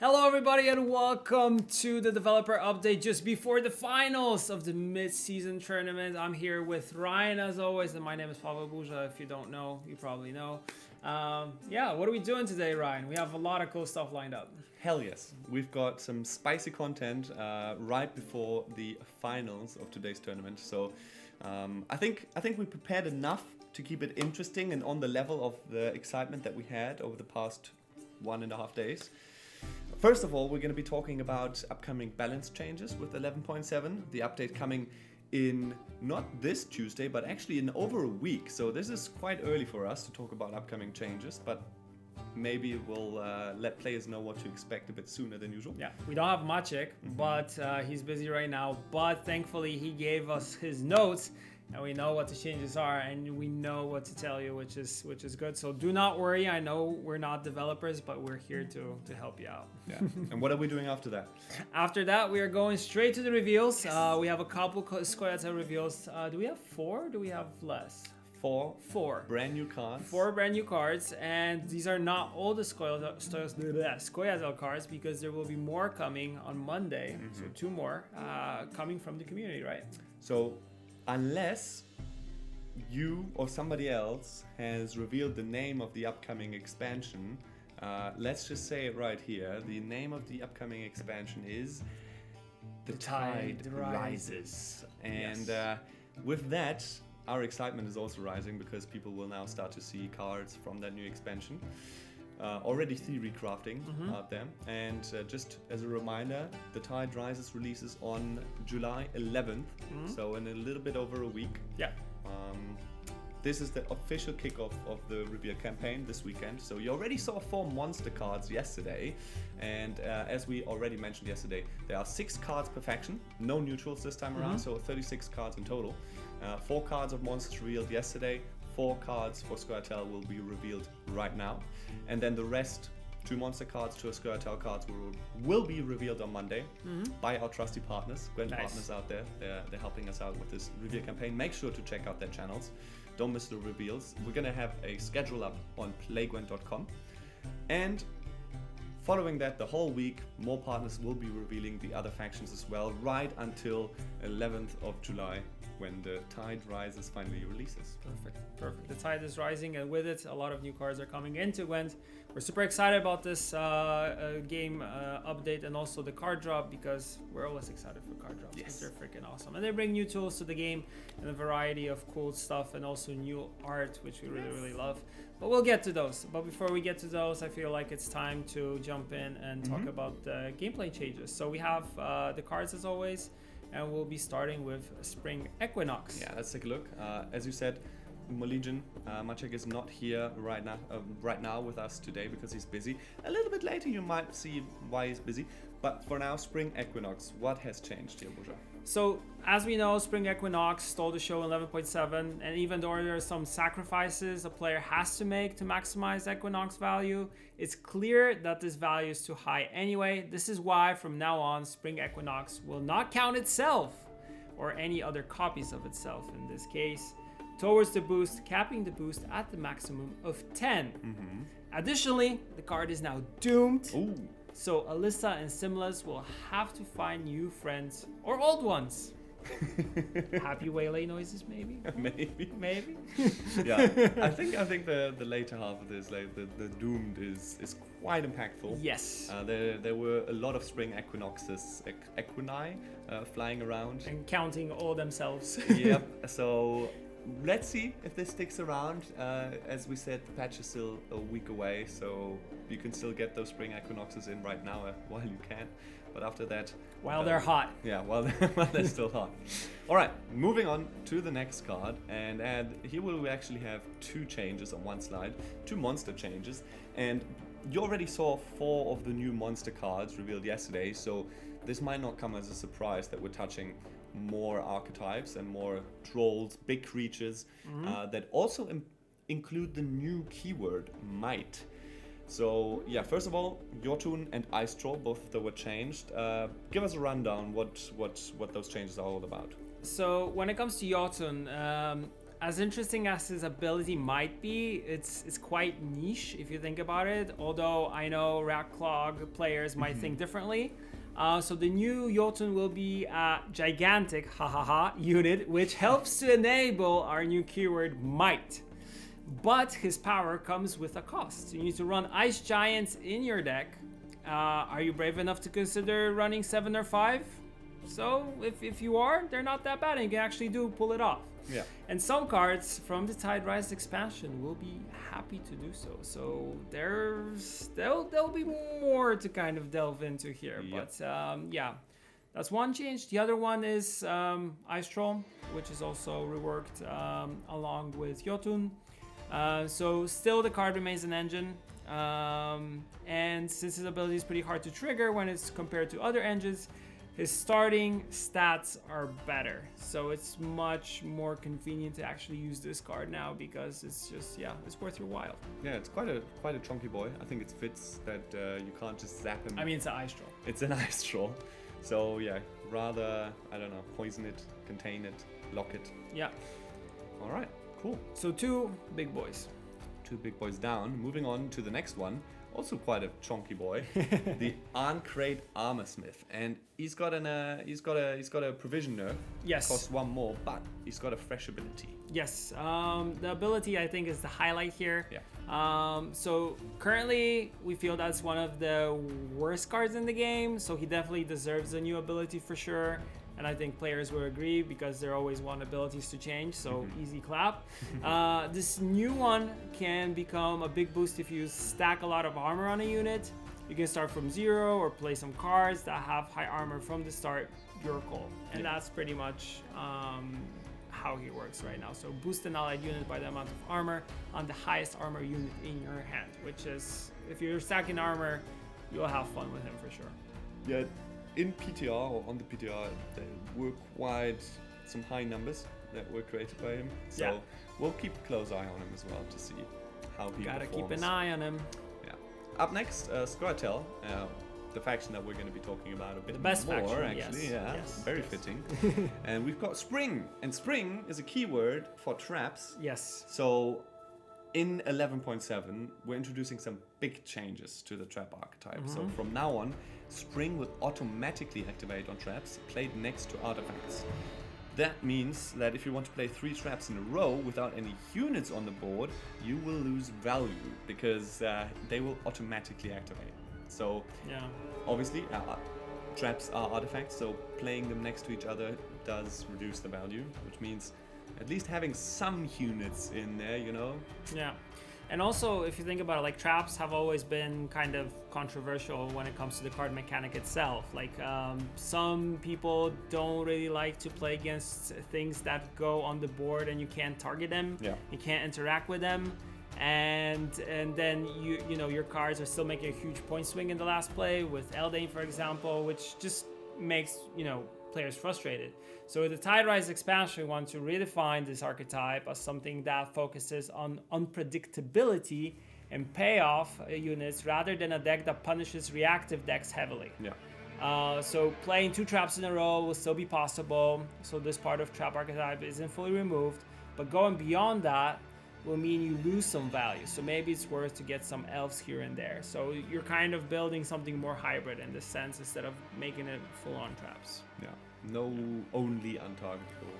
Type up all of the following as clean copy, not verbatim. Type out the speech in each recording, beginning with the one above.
Hello everybody and welcome to the developer update just before the finals of the mid-season tournament. I'm here with Ryan as always, and my name is Pavel Buja. If you don't know, you probably know. What are we doing today, Ryan? We have a lot of cool stuff lined up. Hell yes. We've got some spicy content right before the finals of today's tournament. So I think we prepared enough to keep it interesting and on the level of the excitement that we had over the past 1.5 days. First of all, we're going to be talking about upcoming balance changes with 11.7, the update coming in not this Tuesday, but actually in over a week. So this is quite early for us to talk about upcoming changes, but maybe we'll let players know what to expect a bit sooner than usual. Yeah, we don't have Maciek, but he's busy right now. But thankfully, he gave us his notes, and we know what the changes are, and we know what to tell you, which is good. So do not worry. I know we're not developers, but we're here to help you out. Yeah. And what are we doing after that? After that, we are going straight to the reveals. Yes. We have a couple Skoyata reveals. Do we have 4? Do we have less? Four brand new cards. 4 brand new cards, and these are not all the Skoyata cards because there will be more coming on Monday. So 2 more coming from the community, right? So unless you or somebody else has revealed the name of the upcoming expansion, let's just say it right here. The name of the upcoming expansion is The Tide Rises. And with that, our excitement is also rising because people will now start to see cards from that new expansion. Already theory crafting out there. And just as a reminder, The Tide Rises releases on July 11th, so in a little bit over a week. Yeah. This is the official kickoff of the reveal campaign this weekend. So you already saw 4 monster cards yesterday. And as we already mentioned yesterday, there are 6 cards per faction, no neutrals this time around, so 36 cards in total. 4 cards of monsters revealed yesterday. 4 cards for Skoyatel will be revealed right now. And then the rest, 2 monster cards, 2 Skoyatel cards will be revealed on Monday by our trusty partners, GWENT partners out there. They're helping us out with this reveal campaign. Make sure to check out their channels. Don't miss the reveals. We're going to have a schedule up on playgwent.com. And following that, the whole week, more partners will be revealing the other factions as well, right until 11th of July, when the Tide Rises finally releases. Perfect. The Tide is rising, and with it, a lot of new cards are coming into Gwent. We're super excited about this game update and also the card drop, because we're always excited for card drops. Yes. They're freaking awesome. And they bring new tools to the game and a variety of cool stuff and also new art, which we really love. But we'll get to those. But before we get to those, I feel like it's time to jump in and talk about the gameplay changes. So we have the cards as always, and we'll be starting with Spring Equinox. Yeah, let's take a look. As you said, Legion, Maciek is not here right now with us today because he's busy. A little bit later you might see why he's busy. But for now, Spring Equinox, what has changed here, Buja? So, as we know, Spring Equinox stole the show in 11.7, and even though there are some sacrifices a player has to make to maximize Equinox value, it's clear that this value is too high anyway. This is why, from now on, Spring Equinox will not count itself, or any other copies of itself in this case, towards the boost, capping the boost at the maximum of 10. Additionally, the card is now doomed. Ooh. So Alyssa and Simlas will have to find new friends or old ones. Happy waylay noises, maybe. Maybe. Yeah, I think the later half of this, like the doomed, is quite impactful. Yes. There were a lot of Spring Equinoxes, equini, flying around and counting all themselves. Yep. So let's see if this sticks around. As we said, the patch is still a week away, so you can still get those Spring Equinoxes in right now while you can. But after that, while they're hot. Yeah, while they're still hot. All right, moving on to the next card, and here we actually have 2 changes on one slide, 2 monster changes, and you already saw 4 of the new monster cards revealed yesterday, so this might not come as a surprise that we're touching more archetypes and more trolls, big creatures that also include the new keyword might. So yeah, first of all, Jotun and Ice Troll, both of them were changed. Give us a rundown what those changes are all about. So when it comes to Jotun, as interesting as his ability might be, it's quite niche if you think about it. Although I know Ratclog players might think differently. So the new Jotun will be a gigantic unit, which helps to enable our new keyword might. But his power comes with a cost. You need to run Ice Giants in your deck. Are you brave enough to consider running 7 or 5? So if you are, they're not that bad and you can actually pull it off. Yeah. And some cards from the Tiderise expansion will be happy to do so. So there'll be more to kind of delve into here. Yep. But yeah, that's one change. The other one is Ice Troll, which is also reworked along with Jotun. So still the card remains an engine. And since his ability is pretty hard to trigger when it's compared to other engines, his starting stats are better, so it's much more convenient to actually use this card now because it's just it's worth your while. Yeah, it's quite a chunky boy. I think it fits that you can't just zap him. I mean, it's an Ice Troll. It's an Ice Troll, so yeah, rather poison it, contain it, lock it. Yeah. All right, cool. So 2 big boys. 2 big boys down. Moving on to the next one. Also quite a chunky boy, the Ancrate Armorsmith, and he's got a provision nerf. Yes. Costs 1 more, but he's got a fresh ability. Yes. The ability I think is the highlight here. Yeah. So currently we feel that's one of the worst cards in the game. So he definitely deserves a new ability for sure. And I think players will agree because there always want abilities to change, so easy clap. This new one can become a big boost if you stack a lot of armor on a unit. You can start from 0 or play some cards that have high armor from the start, your call. And that's pretty much how he works right now. So boost an allied unit by the amount of armor on the highest armor unit in your hand, which is, if you're stacking armor, you'll have fun with him for sure. Yeah. In PTR or on the PTR, there were quite some high numbers that were created by him. So we'll keep a close eye on him as well to see how he Gotta performs. keep an eye on him. Yeah. Up next, Squirtle, the faction that we're going to be talking about a bit The best more faction, actually. yes. Yeah, very fitting. And we've got Spring, and Spring is a keyword for traps. Yes. So in 11.7, we're introducing some big changes to the trap archetype. So from now on, Spring will automatically activate on traps played next to artifacts. That means that if you want to play 3 traps in a row without any units on the board, you will lose value because they will automatically activate. So obviously traps are artifacts, so playing them next to each other does reduce the value, which means at least having some units in there, Yeah. And also, if you think about it, like traps have always been kind of controversial when it comes to the card mechanic itself. Like some people don't really like to play against things that go on the board and you can't target them. Yeah. You can't interact with them. And then you know your cards are still making a huge point swing in the last play with Eldain, for example, which just makes players frustrated. So with the Tiderise expansion, we want to redefine this archetype as something that focuses on unpredictability and payoff units rather than a deck that punishes reactive decks heavily. Yeah. So playing 2 traps in a row will still be possible. So this part of trap archetype isn't fully removed, but going beyond that will mean you lose some value. So maybe it's worth to get some elves here and there. So you're kind of building something more hybrid in this sense instead of making it full-on traps. Yeah. No only untargetable.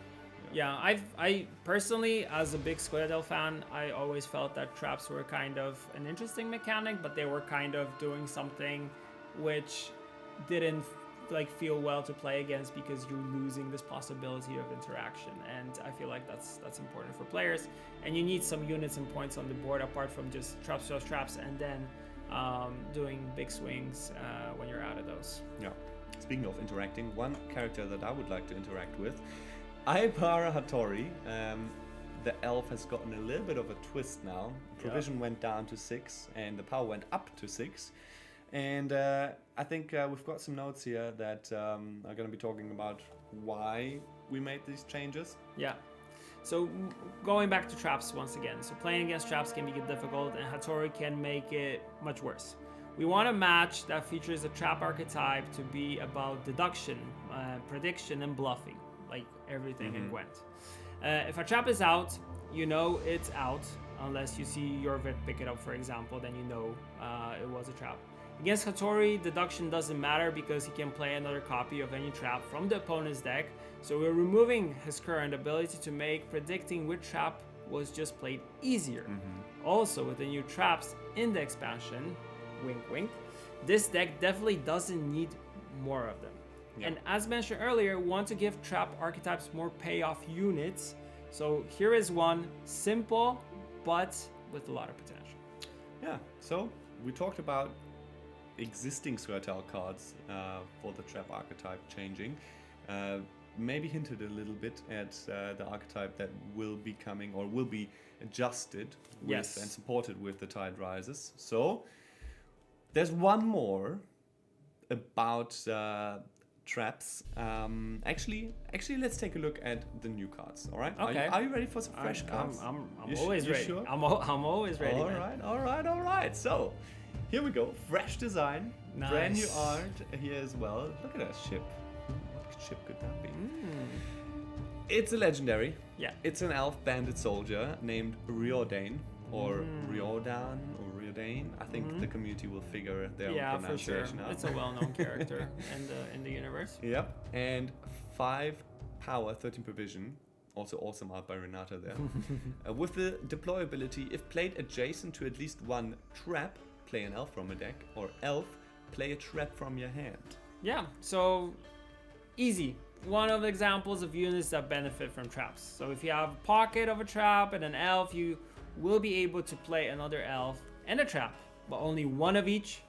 Yeah, I personally, as a big Squirtle fan, I always felt that traps were kind of an interesting mechanic, but they were kind of doing something which didn't feel well to play against because you're losing this possibility of interaction, and I feel like that's important for players. And you need some units and points on the board apart from just traps, and then doing big swings when you're out of those. Yeah. Speaking of interacting, one character that I would like to interact with, Aibara Hattori. The elf has gotten a little bit of a twist now. Provision went down to 6 and the power went up to 6. And I think we've got some notes here that are going to be talking about why we made these changes. Yeah. So going back to traps once again. So playing against traps can be difficult, and Hattori can make it much worse. We want a match that features a trap archetype to be about deduction, prediction, and bluffing, like everything in GWENT. If a trap is out, you know it's out, unless you see Jorvik pick it up, for example, then you know it was a trap. Against Hattori, deduction doesn't matter because he can play another copy of any trap from the opponent's deck, so we're removing his current ability to make predicting which trap was just played easier. Also, with the new traps in the expansion, wink wink, this deck definitely doesn't need more of them. And as mentioned earlier, want to give trap archetypes more payoff units. So here is one, simple, but with a lot of potential. Yeah, so we talked about existing Suatal cards for the trap archetype changing. Maybe hinted a little bit at the archetype that will be coming or will be adjusted with and supported with the Tide Rises. So there's one more about traps. Actually, let's take a look at the new cards. All right? Okay. Are you ready for some fresh cards? I'm always ready. Sure? I'm always ready. All right. So here we go. Fresh design, brand new art here as well. Look at that ship. What ship could that be? It's a legendary. Yeah. It's an elf bandit soldier named Riordan or Riordan or Riordan. I think the community will figure their own pronunciation out. It's a well-known character in the universe. Yep. And 5 power, 13 provision. Also awesome art by Renata there. With the deploy ability, if played adjacent to at least one trap, play an elf from a deck, or elf, play a trap from your hand. Yeah, so easy. One of the examples of units that benefit from traps. So if you have a pocket of a trap and an elf, you will be able to play another elf and a trap, but only one of each.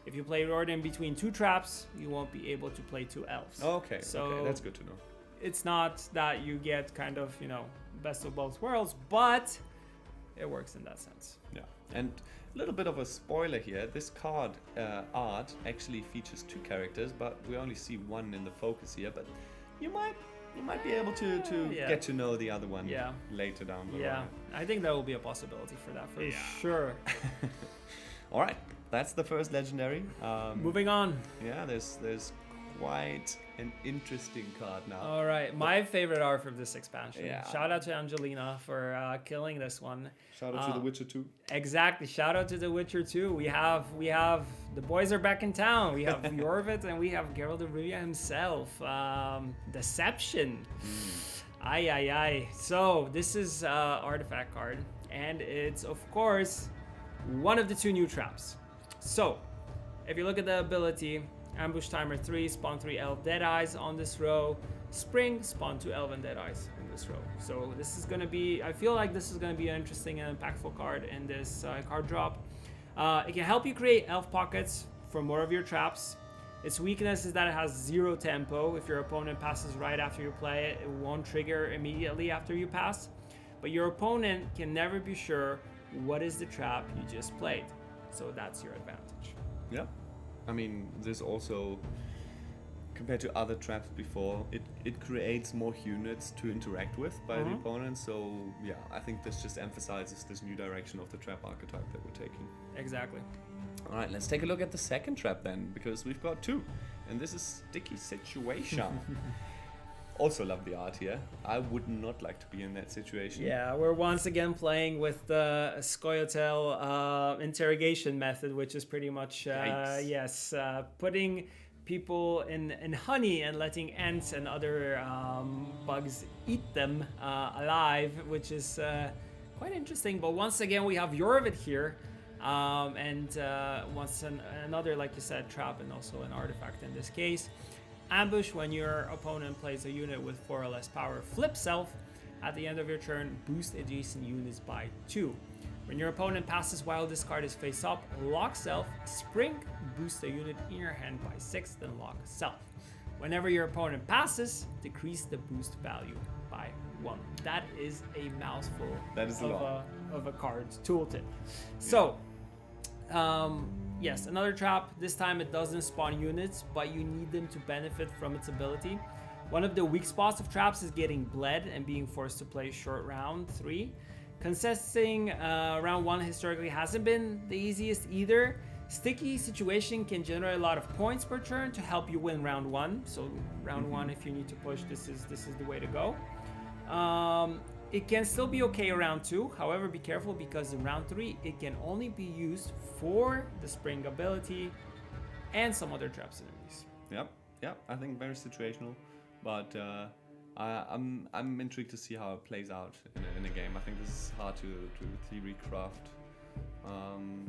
If you play Riordan between 2 traps, you won't be able to play 2 elves. Okay, that's good to know. It's not that you get kind of, best of both worlds, but it works in that sense. Yeah, and a little bit of a spoiler here. This card art actually features 2 characters, but we only see one in the focus here. But you might be able to get to know the other one later down the line. Yeah, I think there will be a possibility for that for sure. All right, that's the first legendary. Moving on. Yeah, there's quite an interesting card now. All right, my favorite art from this expansion. Yeah. Shout out to Angelina for killing this one. Shout out to The Witcher 2. Exactly. Shout out to The Witcher 2. We have the boys are back in town. We have Jorvik and we have Gerald Aria himself. Deception. Aye. So this is artifact card, and it's of course one of the 2 new traps. So if you look at the ability, ambush timer 3, spawn 3 elf dead eyes on this row. Spring, spawn 2 elven dead eyes in this row. So this is gonna be, I feel like this is gonna be an interesting and impactful card in this card drop. It can help you create elf pockets for more of your traps. Its weakness is that it has 0 tempo. If your opponent passes right after you play it, it won't trigger immediately after you pass. But your opponent can never be sure what is the trap you just played. So that's your advantage. Yeah. I mean, this also, compared to other traps before, it creates more units to interact with by the opponent. So yeah, I think this just emphasizes this new direction of the trap archetype that we're taking. Exactly. All right, let's take a look at the second trap then, because we've got 2, and this is Sticky Situation. Also love the art here. I would not like to be in that situation. Yeah, we're once again playing with the Scoia'tael interrogation method, which is pretty much putting people in honey and letting ants and other bugs eat them alive, which is quite interesting. But once again, we have Jorvik here, and another, like you said, trap and also an artifact in this case. Ambush when your opponent plays a unit with 4 or less power. Flip self. At the end of your turn, boost adjacent units by 2. When your opponent passes while this card is face up, lock self. Spring. Boost a unit in your hand by 6, then lock self. Whenever your opponent passes, decrease the boost value by 1. That is a mouthful of a card's tooltip. So, yes, another trap. This time it doesn't spawn units, but you need them to benefit from its ability. One of the weak spots of traps is getting bled and being forced to play short round 3. Contesting round 1 historically hasn't been the easiest either. Sticky Situation can generate a lot of points per turn to help you win round 1. So round 1, if you need to push, this is the way to go. It can still be okay round 2. However, be careful because in round 3, it can only be used for the spring ability and some other trap synergies. Yep. I think very situational, but I'm intrigued to see how it plays out in a game. I think this is hard to theory craft.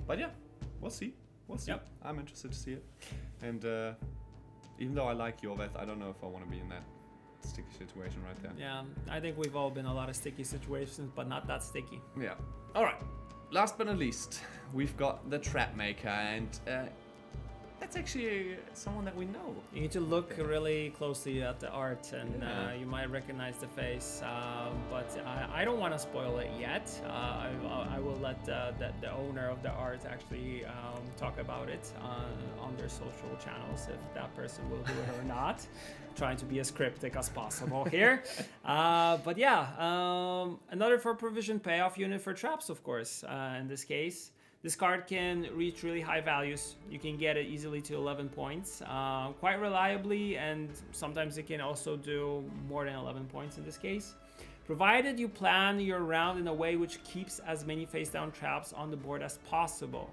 But yeah, we'll see. Yep. I'm interested to see it. And even though I like Jorveth, I don't know if I want to be in that sticky situation right there. Yeah, I think we've all been in a lot of sticky situations, but not that sticky. Yeah. All right. Last but not least, we've got the Trapmaker, and that's actually someone that we know. You need to look really closely at the art, and you might recognize the face. But I don't want to spoil it yet. I will let the owner of the art actually talk about it on their social channels, if that person will do it or not. Trying to be as cryptic as possible here. But yeah, another for provision payoff unit for traps, of course. In this case, this card can reach really high values. You can get it easily to 11 points, quite reliably, and sometimes it can also do more than 11 points in this case. Provided you plan your round in a way which keeps as many face-down traps on the board as possible.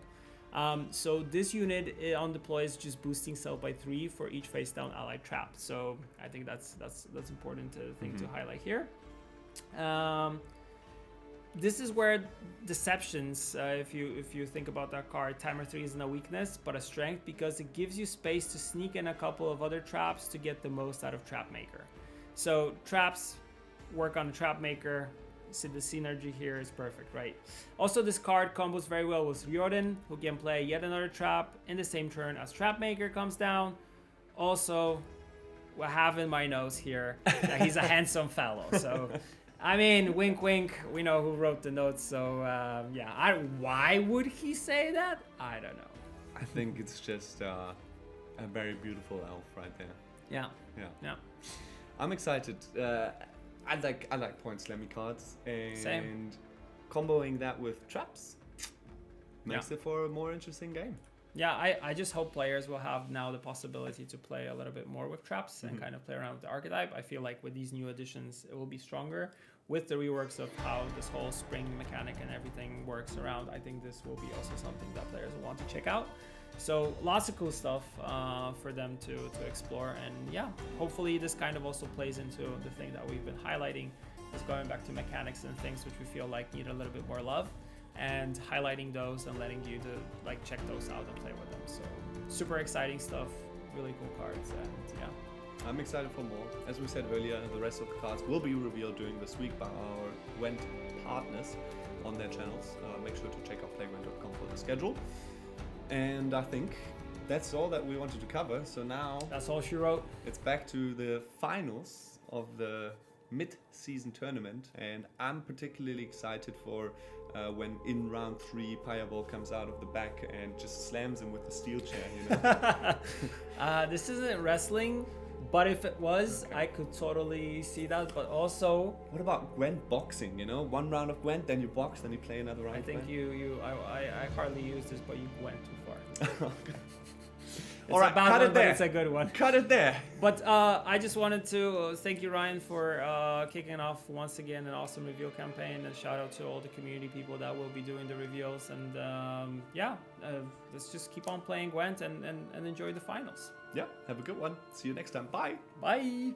So this unit on deploy is just boosting self by 3 for each face-down allied trap. So I think that's important thing to highlight here. This is where deceptions, if you think about that card, timer 3 isn't a weakness but a strength because it gives you space to sneak in a couple of other traps to get the most out of Trapmaker. So traps work on the Trapmaker. So the synergy here is perfect, right? Also, this card combos very well with Riordan, who can play yet another trap in the same turn as Trapmaker comes down. Also, I have in my notes here that he's a handsome fellow. So, I mean, wink, wink. We know who wrote the notes. So, yeah. Why would he say that? I don't know. I think it's just a very beautiful elf right there. Yeah. I'm excited. I like point slammy cards, and Same. comboing that with traps makes it for a more interesting game. Yeah, I just hope players will have now the possibility to play a little bit more with traps and kind of play around with the archetype. I feel like with these new additions, it will be stronger. With the reworks of how this whole spring mechanic and everything works around, I think this will be also something that players will want to check out. So lots of cool stuff for them to explore, and yeah, hopefully this kind of also plays into the thing that we've been highlighting, is going back to mechanics and things which we feel like need a little bit more love, and highlighting those and letting you to like check those out and play with them. So super exciting stuff, really cool cards, and yeah. I'm excited for more. As we said earlier, the rest of the cards will be revealed during this week by our GWENT partners on their channels. Make sure to check out playgwent.com for the schedule. And I think that's all that we wanted to cover. So now That's all she wrote. it's back to the finals of the mid-season tournament, and I'm particularly excited for when in round 3 Fireball comes out of the back and just slams him with the steel chair, you know. This isn't wrestling, but if it was, I could totally see that. But also, What about Gwent boxing, you know? One round of Gwent, then you box, then you play another round I of think Gwent. I hardly used this, but you went too far. It's All right, a bad cut one, it but there. it's a good one. Cut it there. But I just wanted to thank you, Ryan, for kicking off once again an awesome reveal campaign, and shout out to all the community people that will be doing the reveals. And let's just keep on playing Gwent and enjoy the finals. Yeah, have a good one. See you next time. Bye. Bye.